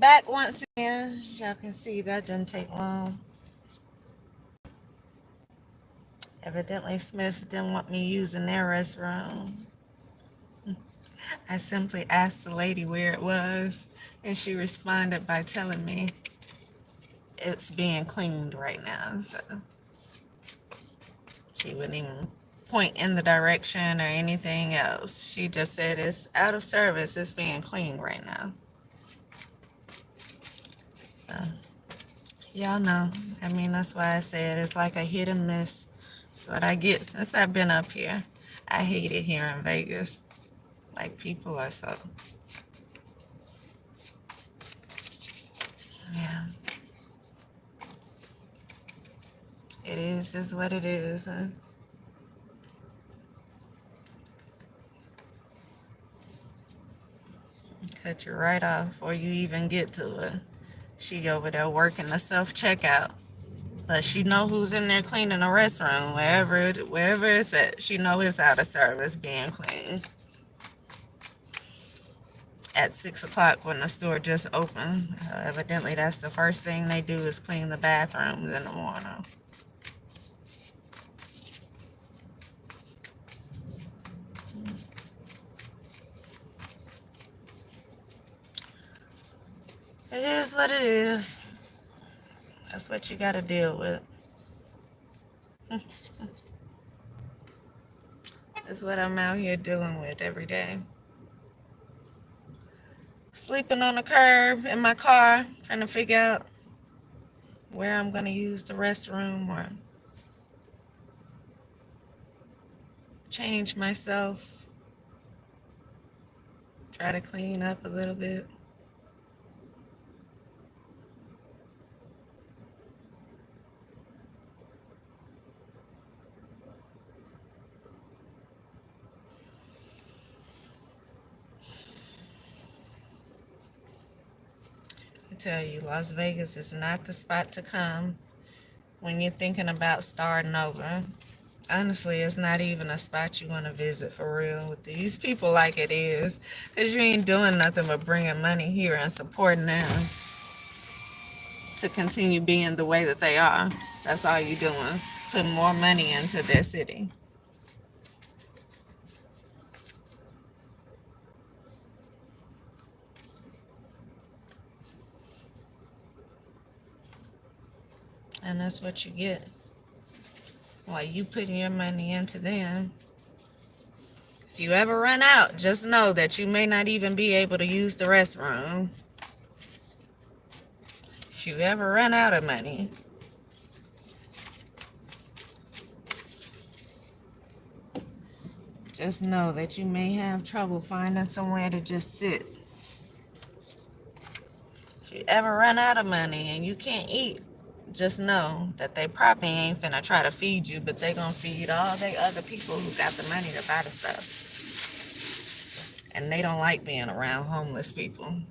Back once again. Y'all can see that didn't take long. Evidently, Smiths didn't want me using their restroom. I simply asked the lady where it was, and she responded by telling me it's being cleaned right now. So she wouldn't even point in the direction or anything else. She just said it's out of service. It's being cleaned right now. So y'all know. I mean, that's why I said it's like a hit and miss. That's what I get since I've been up here. I hate it here in Vegas. Like, people are so, yeah. It is just what it is, huh? Cut you right off before you even get to it. She over there working the self-checkout. But she know who's in there cleaning the restroom, wherever it's at. She know it's out of service being cleaned. At 6 o'clock when the store just opened. Evidently, that's the first thing they do is clean the bathrooms in the morning. It is what it is. That's what you gotta deal with. That's what I'm out here dealing with every day. Sleeping on the curb in my car, trying to figure out where I'm gonna use the restroom or change myself. Try to clean up a little bit. I tell you, Las Vegas is not the spot to come when you're thinking about starting over. Honestly, it's not even a spot you want to visit for real with these people like it is. Because you ain't doing nothing but bringing money here and supporting them to continue being the way that they are. That's all you're doing. Putting more money into their city. And that's what you get while you putting your money into them. If you ever run out, just know that you may not even be able to use the restroom. If you ever run out of money, just know that you may have trouble finding somewhere to just sit. If you ever run out of money and you can't eat, just know that they probably ain't finna try to feed you, but they gonna feed all they other people who got the money to buy the stuff. And they don't like being around homeless people.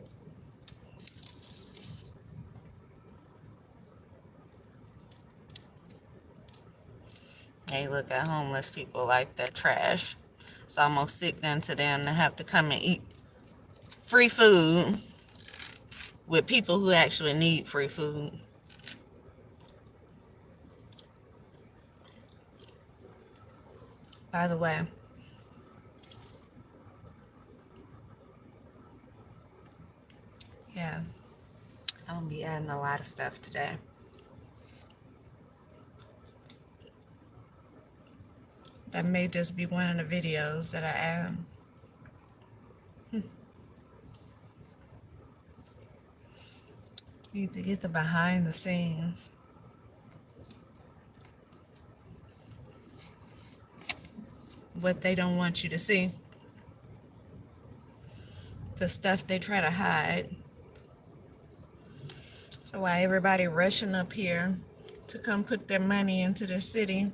They look at homeless people like they're trash. It's almost sickening to them to have to come and eat free food with people who actually need free food. By the way, yeah, I'm gonna be adding a lot of stuff today. That may just be one of the videos that I add. Need to get the behind the scenes. What they don't want you to see. The stuff they try to hide. So why everybody rushing up here to come put their money into the city,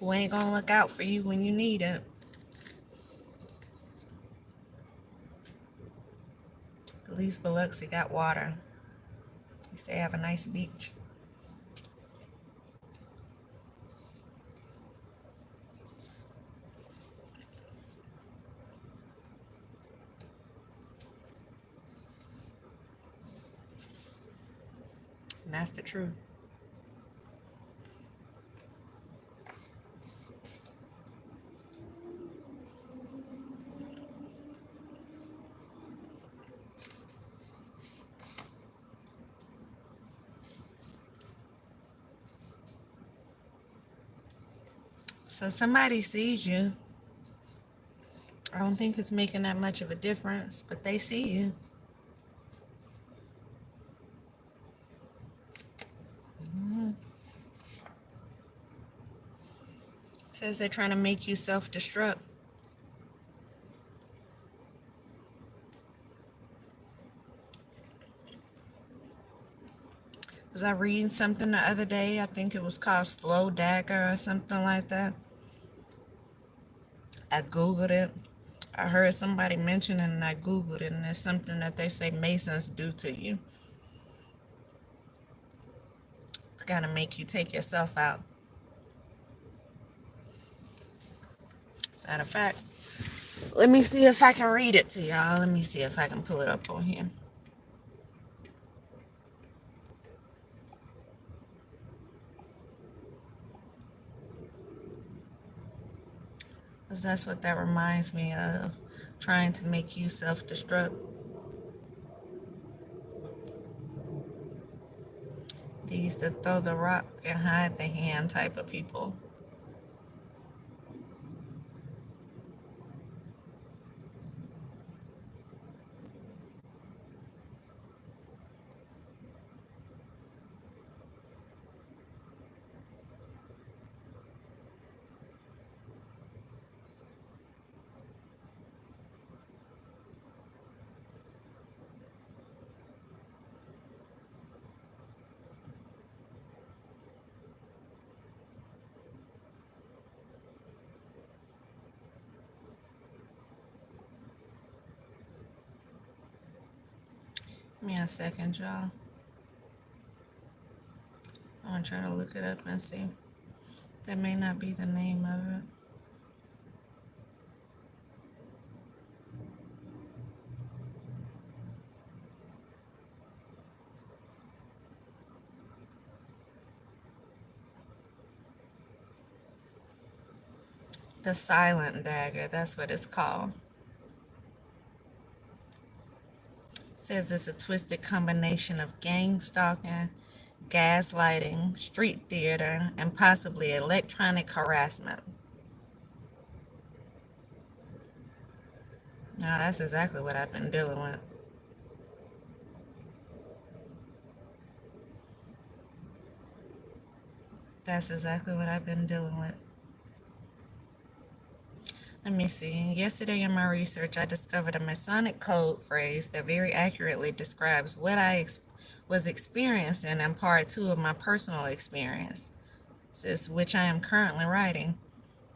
who ain't gonna look out for you when you need it. At least Biloxi got water. At least they have a nice beach. And that's the truth. So somebody sees you. I don't think it's making that much of a difference, but they see you. Says they're trying to make you self-destruct. Was I reading something the other day? I think it was called Slow Dagger or something like that. I Googled it. I heard somebody mention it and I Googled it, and it's something that they say Masons do to you. It's got to make you take yourself out. Matter of fact, let me see if I can read it to y'all. Let me see if I can pull it up on here. Because that's what that reminds me of. Trying to make you self-destruct. These that throw the rock and hide the hand type of people. Give me a second, y'all. I'm going to try to look it up and see. That may not be the name of it. The Silent Dagger, that's what it's called. It says it's a twisted combination of gang stalking, gaslighting, street theater, and possibly electronic harassment. Now, that's exactly what I've been dealing with. That's exactly what I've been dealing with. Let me see. Yesterday in my research, I discovered a Masonic code phrase that very accurately describes what I was experiencing in part 2 of my personal experience, which I am currently writing.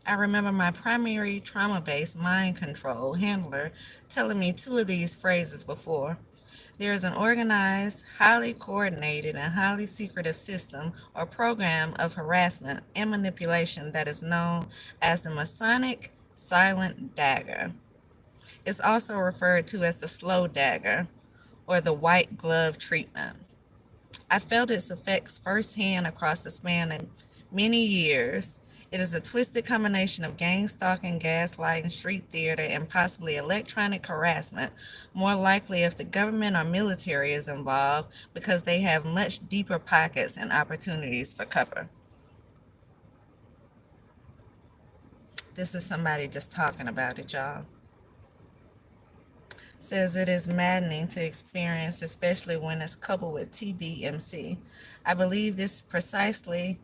I remember my primary trauma-based mind control handler telling me 2 of these phrases before. There is an organized, highly coordinated, and highly secretive system or program of harassment and manipulation that is known as the Masonic Silent Dagger. It's also referred to as the slow dagger or the white glove treatment. I felt its effects firsthand across the span of many years. It is a twisted combination of gang stalking, gaslighting, street theater, and possibly electronic harassment, more likely if the government or military is involved because they have much deeper pockets and opportunities for cover. This is somebody just talking about it, y'all. Says it is maddening to experience, especially when it's coupled with TBMC. I believe this is precisely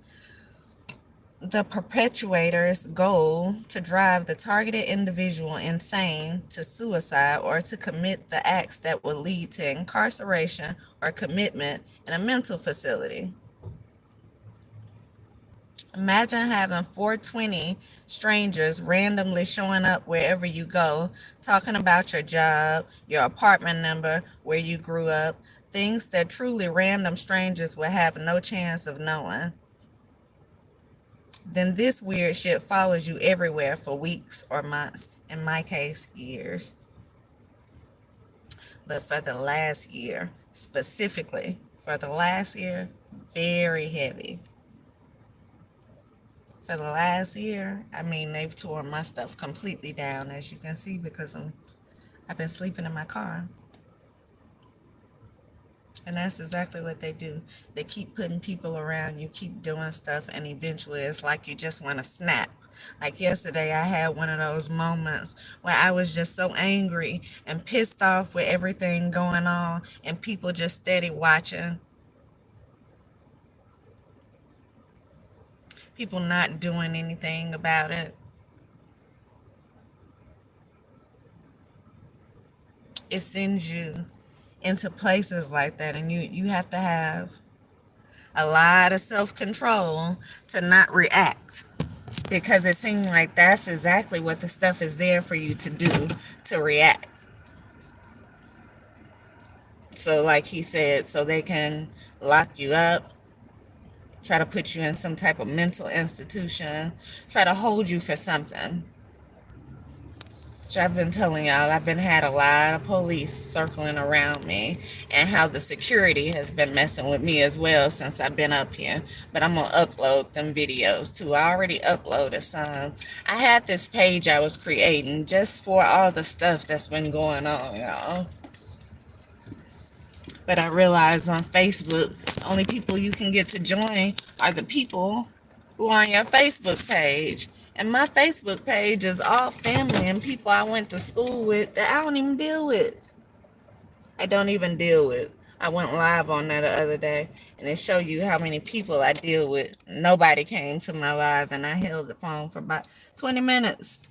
the perpetuator's goal to drive the targeted individual insane to suicide or to commit the acts that will lead to incarceration or commitment in a mental facility. Imagine having 420 strangers randomly showing up wherever you go, talking about your job, your apartment number, where you grew up, things that truly random strangers would have no chance of knowing. Then this weird shit follows you everywhere for weeks or months, in my case, years. But for the last year, specifically for the last year, Very heavy. For the last year, I mean, they've torn my stuff completely down, as you can see, because I've been sleeping in my car. And that's exactly what they do. They keep putting people around you, keep doing stuff, and eventually it's like you just want to snap. Like yesterday, I had one of those moments where I was just so angry and pissed off with everything going on, and people just steady watching. People not doing anything about it. It sends you into places like that, and you have to have a lot of self-control to not react, because it seems like that's exactly what the stuff is there for you to do, to react. So like he said, so they can lock you up, try to put you in some type of mental institution, try to hold you for something. So I've been telling y'all, I've been had a lot of police circling around me, and how the security has been messing with me as well since I've been up here. But I'm gonna upload them videos too. I already uploaded some. I had this page I was creating just for all the stuff that's been going on, y'all. But I realized on Facebook, the only people you can get to join are the people who are on your Facebook page. And my Facebook page is all family and people I went to school with that I don't even deal with. I don't even deal with. I went live on there the other day, and it showed you how many people I deal with. Nobody came to my live, and I held the phone for about 20 minutes.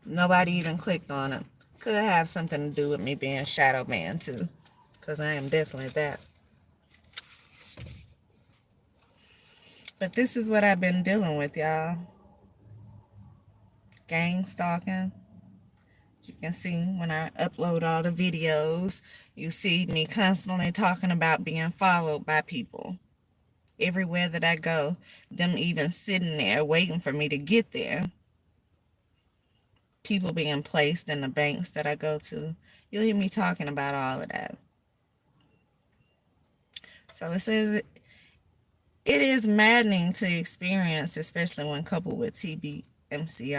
Nobody even clicked on it. Could have something to do with me being shadow banned too, because I am definitely that. But this is what I've been dealing with, y'all. Gang stalking. You can see when I upload all the videos, you see me constantly talking about being followed by people. Everywhere that I go, them even sitting there waiting for me to get there. People being placed in the banks that I go to. You'll hear me talking about all of that. So it says it is maddening to experience, especially when coupled with TBMCR.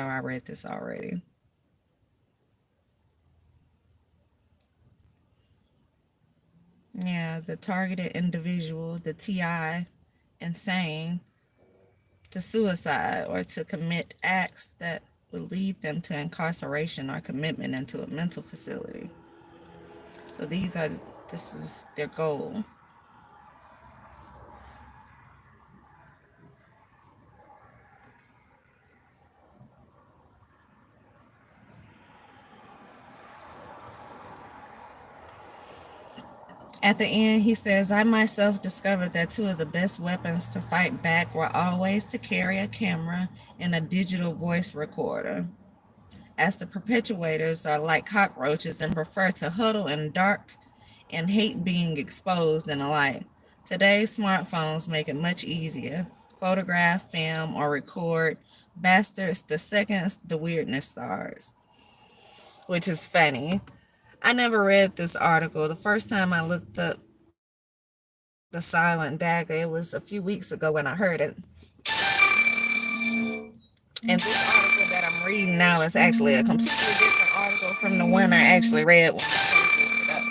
I read this already. Yeah, the targeted individual, the TI, insane, to suicide or to commit acts that would lead them to incarceration or commitment into a mental facility. So this is their goal. At the end, he says, I myself discovered that two of the best weapons to fight back were always to carry a camera and a digital voice recorder, as the perpetuators are like cockroaches and prefer to huddle in dark and hate being exposed in the light. Today's smartphones make it much easier. Photograph, film, or record bastards the seconds the weirdness starts, which is funny. I never read this article. The first time I looked up the silent dagger, it was a few weeks ago when I heard it. And this article that I'm reading now is actually a completely different article from the one I actually read when I first looked it up.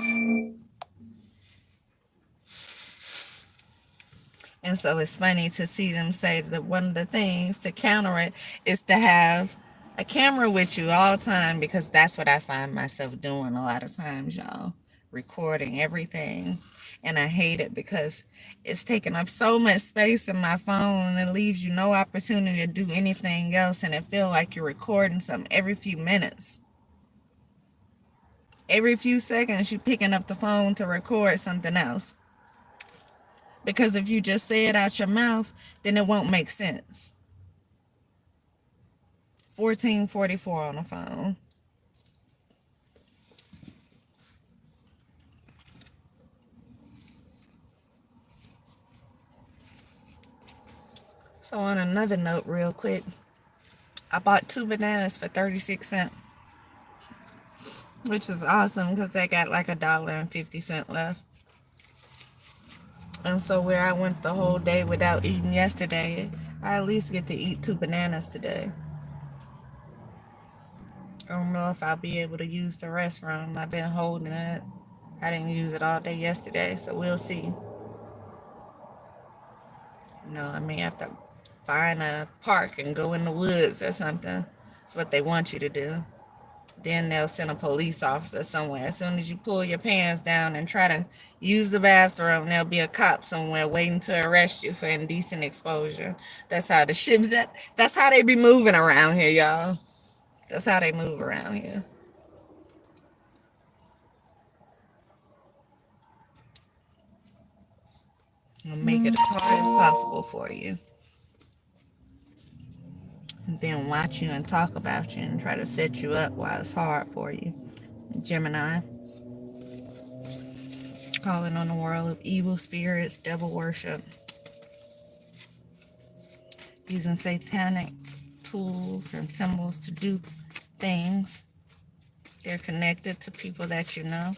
And so it's funny to see them say that one of the things to counter it is to have a camera with you all the time, because that's what I find myself doing a lot of times, y'all. Recording everything. And I hate it because it's taking up so much space in my phone, and it leaves you no opportunity to do anything else, and it feels like you're recording something every few minutes. Every few seconds you're picking up the phone to record something else. Because if you just say it out your mouth, then it won't make sense. 1444 on the phone. So on another note, real quick, I bought 2 bananas for 36 cents, which is awesome because they got like $1.50 left. And so where I went the whole day without eating yesterday, I at least get to eat 2 bananas today. I don't know if I'll be able to use the restroom. I've been holding it. I didn't use it all day yesterday, so we'll see. I may have to find a park and go in the woods or something. That's what they want you to do. Then they'll send a police officer somewhere. As soon as you pull your pants down and try to use the bathroom, there'll be a cop somewhere waiting to arrest you for indecent exposure. That's how the shit. That's how they be moving around here, y'all. That's how they move around here. I'll make it as hard as possible for you. And then watch you and talk about you and try to set you up while it's hard for you. Gemini. Calling on the world of evil spirits, devil worship. Using satanic tools and symbols to do things. They're connected to people that you know.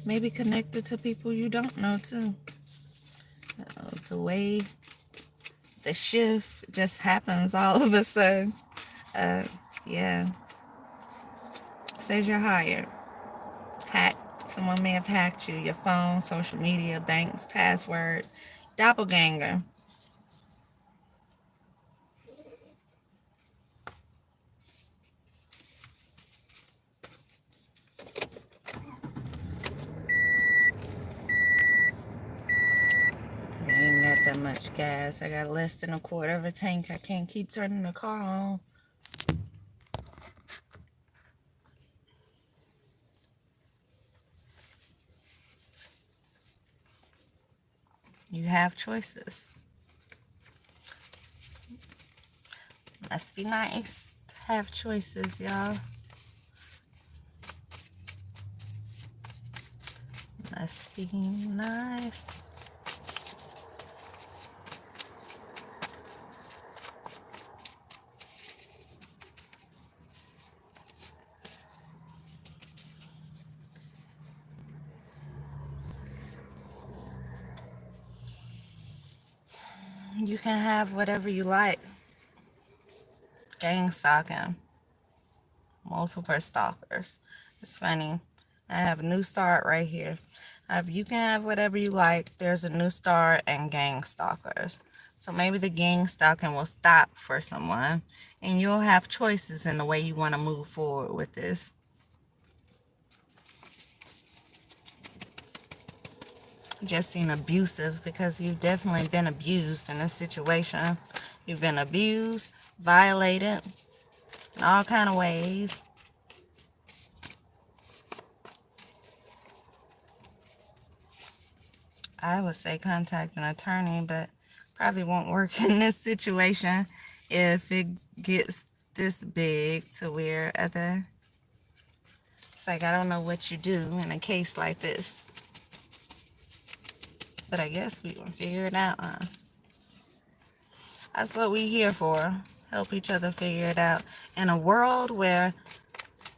Maybe connected to people you don't know too. The way the shift just happens all of a sudden. Yeah. Says you're hired. Someone may have hacked you. Your phone, social media, banks, passwords. Doppelganger. Ain't got that much gas. I got less than a quarter of a tank. I can't keep turning the car on. You have choices. Must be nice to have choices, y'all. Must be nice. You can have whatever you like. Gang stalking. Multiple stalkers. It's funny. I have a new start right here. You can have whatever you like. There's a new start and gang stalkers. So maybe the gang stalking will stop for someone. And you'll have choices in the way you want to move forward with this. Just seem abusive because you've definitely been abused in this situation. You've been abused, violated, in all kind of ways. I would say contact an attorney, but probably won't work in this situation if it gets this big to where it's like, I don't know what you do in a case like this. But I guess we can figure it out, huh? That's what we here for. Help each other figure it out. In a world where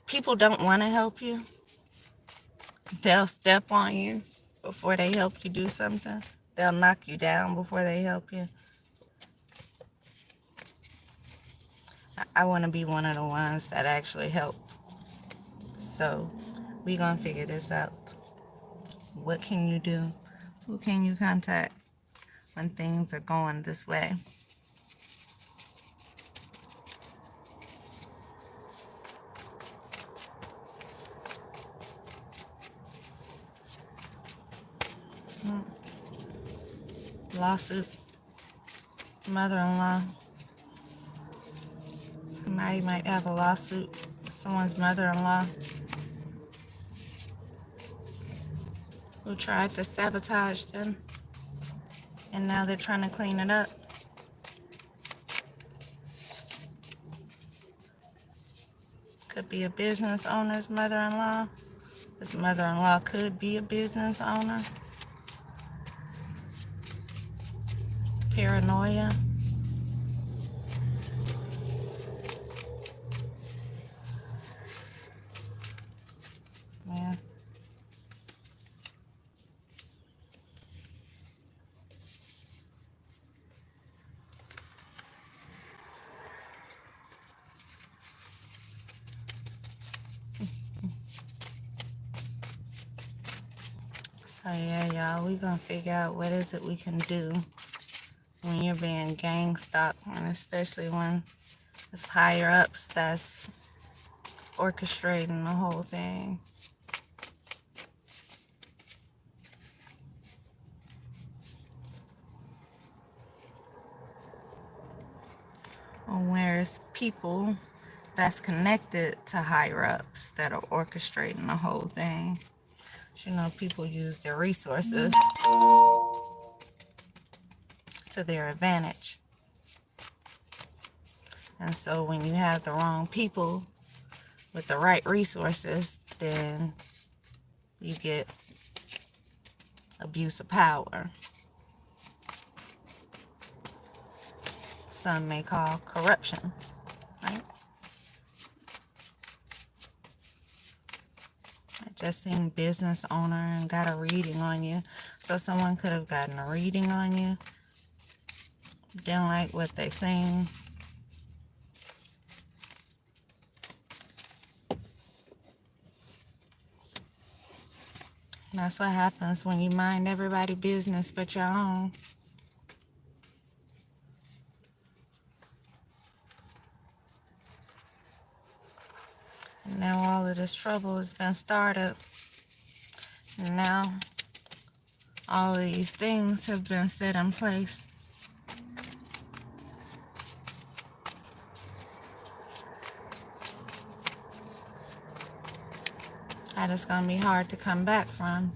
people don't want to help you, they'll step on you before they help you do something. They'll knock you down before they help you. I want to be one of the ones that actually help. So we gonna figure this out. What can you do? Who can you contact when things are going this way? Lawsuit. Mother-in-law. Somebody might have a lawsuit with someone's mother-in-law who tried to sabotage them, and now they're trying to clean it up. Could be a business owner's mother-in-law. This mother-in-law could be a business owner. Paranoia. Yeah. So yeah, y'all, we gonna figure out what is it we can do when you're being gang stalked, and especially when it's higher ups that's orchestrating the whole thing. Or where it's people that's connected to higher ups that are orchestrating the whole thing. You know, people use their resources to their advantage. And so when you have the wrong people with the right resources, then you get abuse of power. Some may call corruption, right? I just seen business owner and got a reading on you. So someone could have gotten a reading on you, didn't like what they seen. And that's what happens when you mind everybody's business but your own. And now all of this trouble has been started. And now all of these things have been set in place. That is going to be hard to come back from.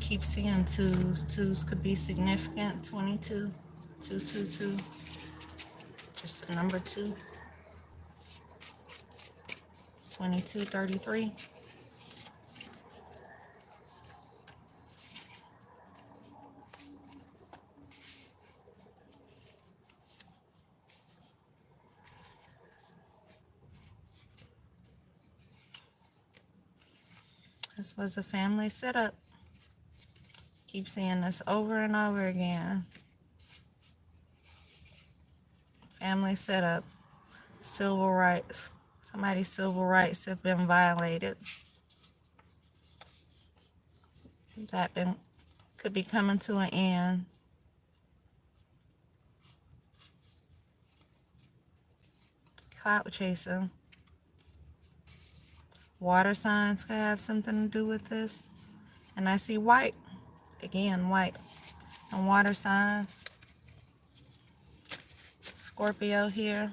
Keep seeing twos. Twos could be significant. 22, 222. Just the number 2. 2233. This was a family setup. Keep seeing this over and over again. Family setup. Civil rights. Somebody's civil rights have been violated. That could be coming to an end. Clout chasing. Water signs could have something to do with this. And I see white. Again, white. And water signs. Scorpio here.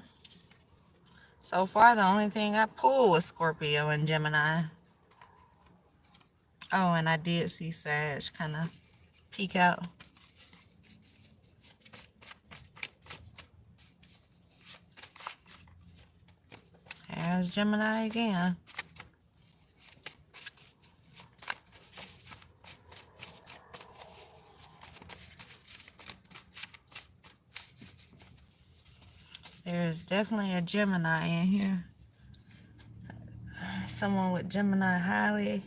So far, the only thing I pulled was Scorpio and Gemini. Oh, and I did see Sag kind of peek out. There's Gemini again. There's definitely a Gemini in here. Someone with Gemini highly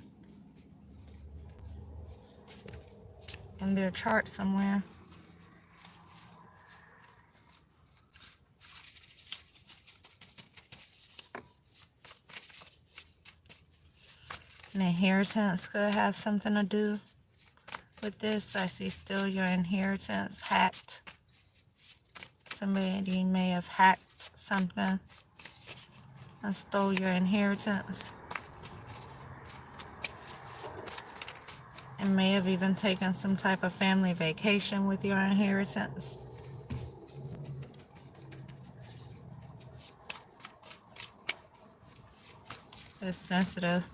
in their chart somewhere. An inheritance could have something to do with this. I see still your inheritance hacked. Somebody may have hacked something and stole your inheritance. And may have even taken some type of family vacation with your inheritance. It's sensitive.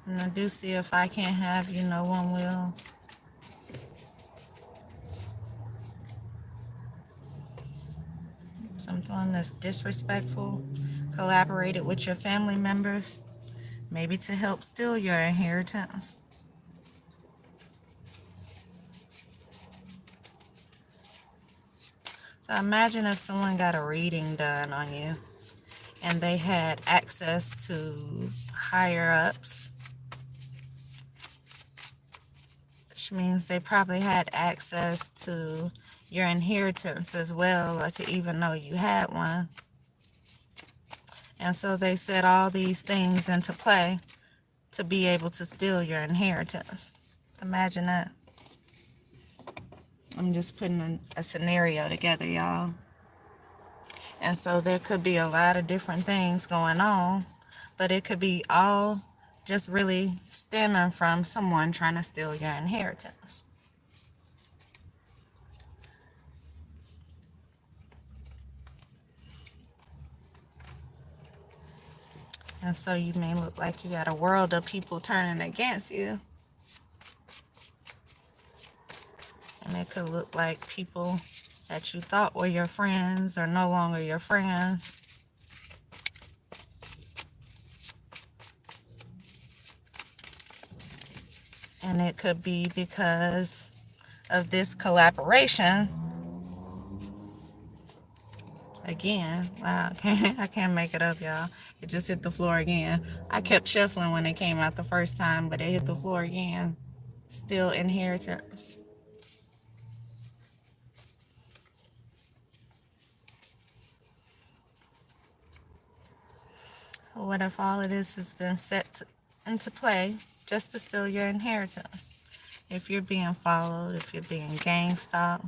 And I do see if I can't have you, no one will. Someone that's disrespectful, collaborated with your family members, maybe to help steal your inheritance. So imagine if someone got a reading done on you and they had access to higher ups, which means they probably had access to your inheritance as well, or to even know you had one. And so they set all these things into play to be able to steal your inheritance. Imagine that. I'm just putting a scenario together, y'all. And so there could be a lot of different things going on, but it could be all just really stemming from someone trying to steal your inheritance. And so you may look like you got a world of people turning against you. And it could look like people that you thought were your friends are no longer your friends. And it could be because of this collaboration. Again, wow, I can't make it up, y'all. It just hit the floor again. I kept shuffling when it came out the first time, but it hit the floor again. Still inheritance. So what if all of this has been set into play just to steal your inheritance? If you're being followed, if you're being gang stalked,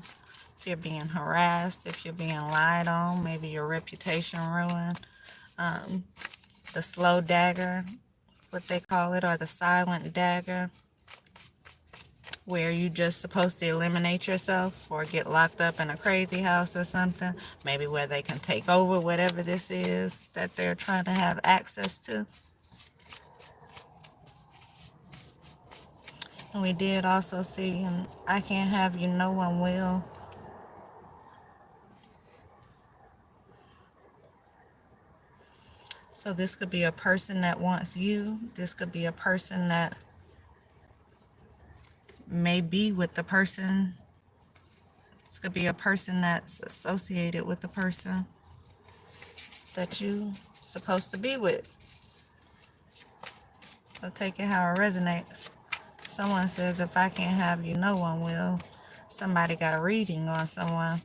if you're being harassed, if you're being lied on, maybe your reputation ruined. The slow dagger, that's what they call it, or the silent dagger, where you just supposed to eliminate yourself or get locked up in a crazy house or something, maybe where they can take over whatever this is that they're trying to have access to. And we did also see, and I can't have you, no one will. So this could be a person that wants you. This could be a person that may be with the person. This could be a person that's associated with the person that you supposed to be with. So take it how it resonates. Someone says, if I can't have you, no one will. Somebody got a reading on someone,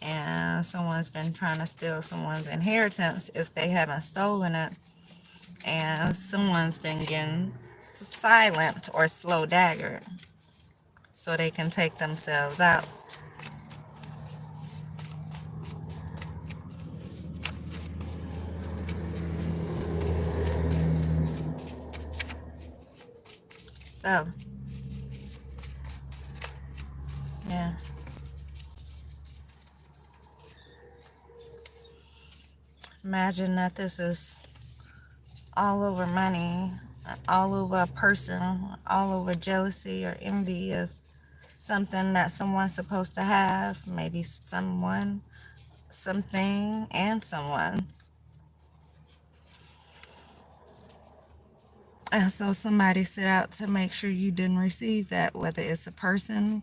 and someone's been trying to steal someone's inheritance if they haven't stolen it, and someone's been getting silent or slow daggered so they can take themselves out. So yeah, imagine that this is all over money, all over a person, all over jealousy or envy of something that someone's supposed to have, maybe someone, something, and someone. And so somebody set out to make sure you didn't receive that, whether it's a person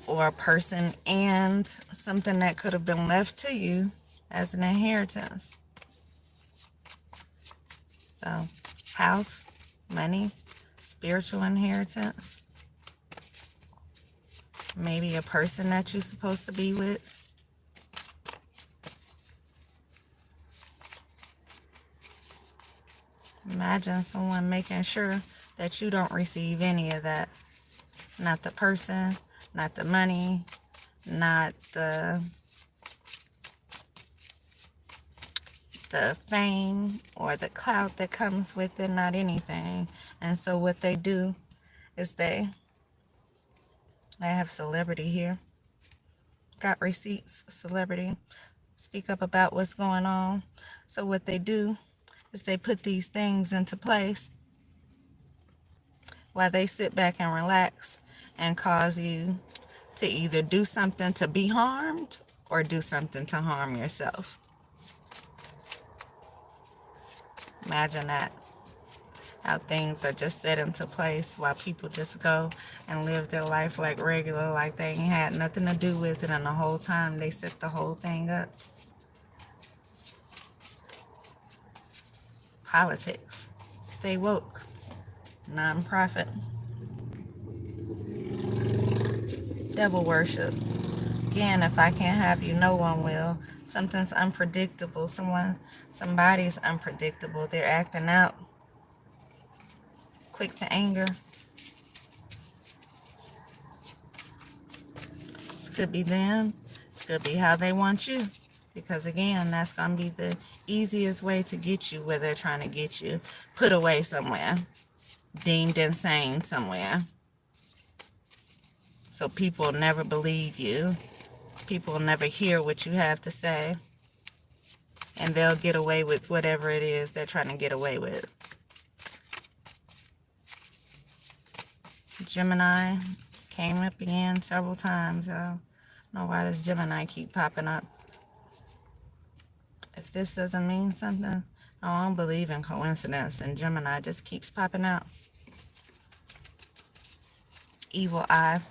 or a person and something that could have been left to you as an inheritance. So, house, money, spiritual inheritance, maybe a person that you're supposed to be with. Imagine someone making sure that you don't receive any of that. Not the person, not the money, not the fame or the clout that comes with it, not anything. And so what they do is they have celebrity here. Got receipts, celebrity. Speak up about what's going on. So what they do is they put these things into place while they sit back and relax and cause you to either do something to be harmed or do something to harm yourself. Imagine that. How things are just set into place while people just go and live their life like regular, like they ain't had nothing to do with it, and the whole time they set the whole thing up. Politics. Stay woke. Non-profit. Devil worship. Again, if I can't have you, no one will. Something's unpredictable. Somebody's unpredictable. They're acting out, quick to anger. This could be them. This could be how they want you. Because again, that's going to be the easiest way to get you where they're trying to get you. Put away somewhere. Deemed insane somewhere. So people never believe you. People never hear what you have to say. And they'll get away with whatever it is they're trying to get away with. Gemini came up again several times. I don't know why does Gemini keep popping up. If this doesn't mean something, I don't believe in coincidence, and Gemini just keeps popping out. Evil eye.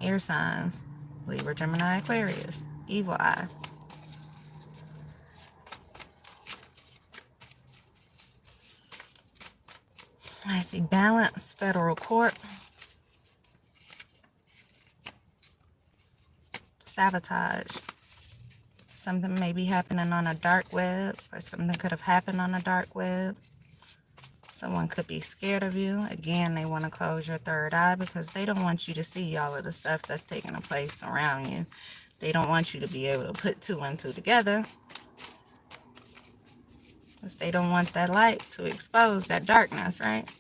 Air signs. Libra, Gemini, Aquarius. Evil eye. I see balance, federal court. Sabotage. Something may be happening on a dark web, or something could have happened on a dark web. Someone could be scared of you. Again, they want to close your third eye because they don't want you to see all of the stuff that's taking place around you. They don't want you to be able to put two and two together. Because they don't want that light to expose that darkness, right?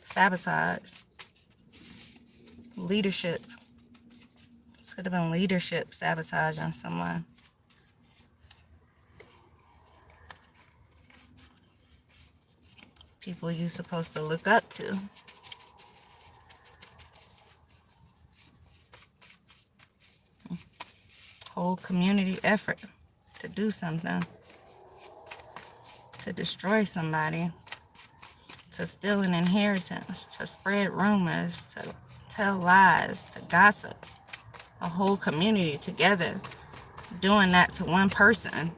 Sabotage. Leadership. This could have been leadership sabotaging someone. People you're supposed to look up to. Whole community effort to do something. To destroy somebody. To steal an inheritance. To spread rumors. To tell lies. To gossip. A whole community together. Doing that to one person.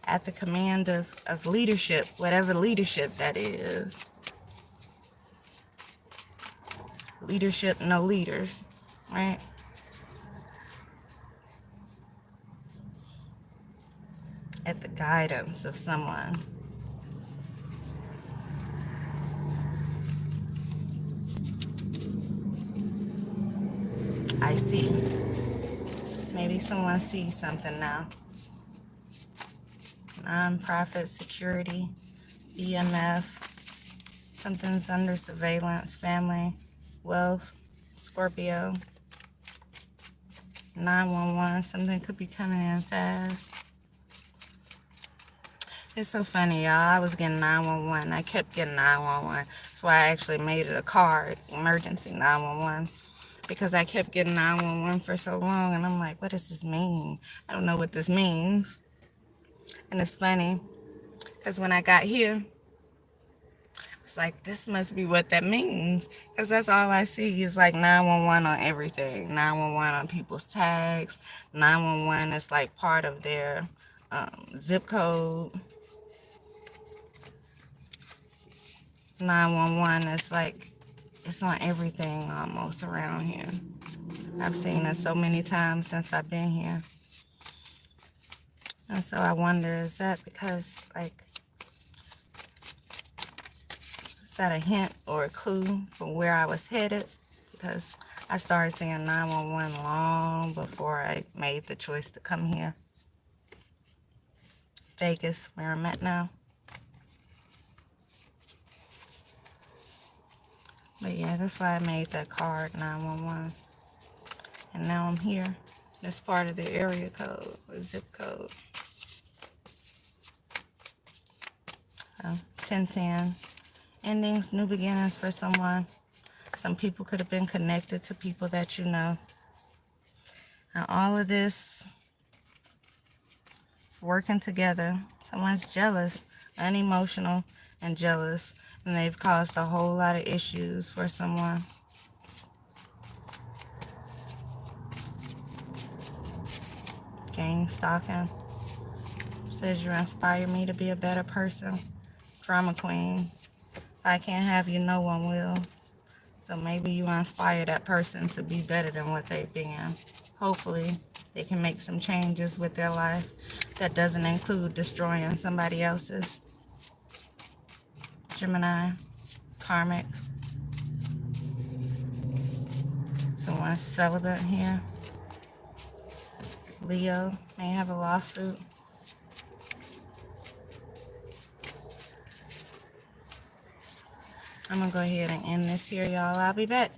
At the command of leadership, whatever leadership that is. Leadership, no leaders, right? At the guidance of someone. I see. Maybe someone sees something now. Non-profit security, EMF, something's under surveillance, family, wealth, Scorpio, 911, something could be coming in fast. It's so funny, y'all. I was getting 911. I kept getting 911. That's why I actually made it a card, emergency 911, because I kept getting 911 for so long, and I'm like, what does this mean? I don't know what this means. And it's funny, because when I got here, it's like, this must be what that means. Because that's all I see is like 911 on everything. 911 on people's tags. 911 is like part of their zip code. 911 is like, it's on everything almost around here. I've seen it so many times since I've been here. And so I wonder, is that because, like, is that a hint or a clue for where I was headed? Because I started seeing 911 long before I made the choice to come here. Vegas, where I'm at now. But yeah, that's why I made that card, 911. And now I'm here. That's part of the area code, the zip code. So, 1010. Endings, new beginnings for someone. Some people could have been connected to people that you know. And all of this is working together. Someone's jealous, unemotional, and jealous. And they've caused a whole lot of issues for someone. stalking, stalking. Says you inspire me to be a better person. Drama queen. If I can't have you, no one will. So maybe you inspire that person to be better than what they've been. Hopefully, they can make some changes with their life that doesn't include destroying somebody else's. Gemini, karmic. Someone's celibate here. Leo may have a lawsuit. I'm going to go ahead and end this here, y'all. I'll be back.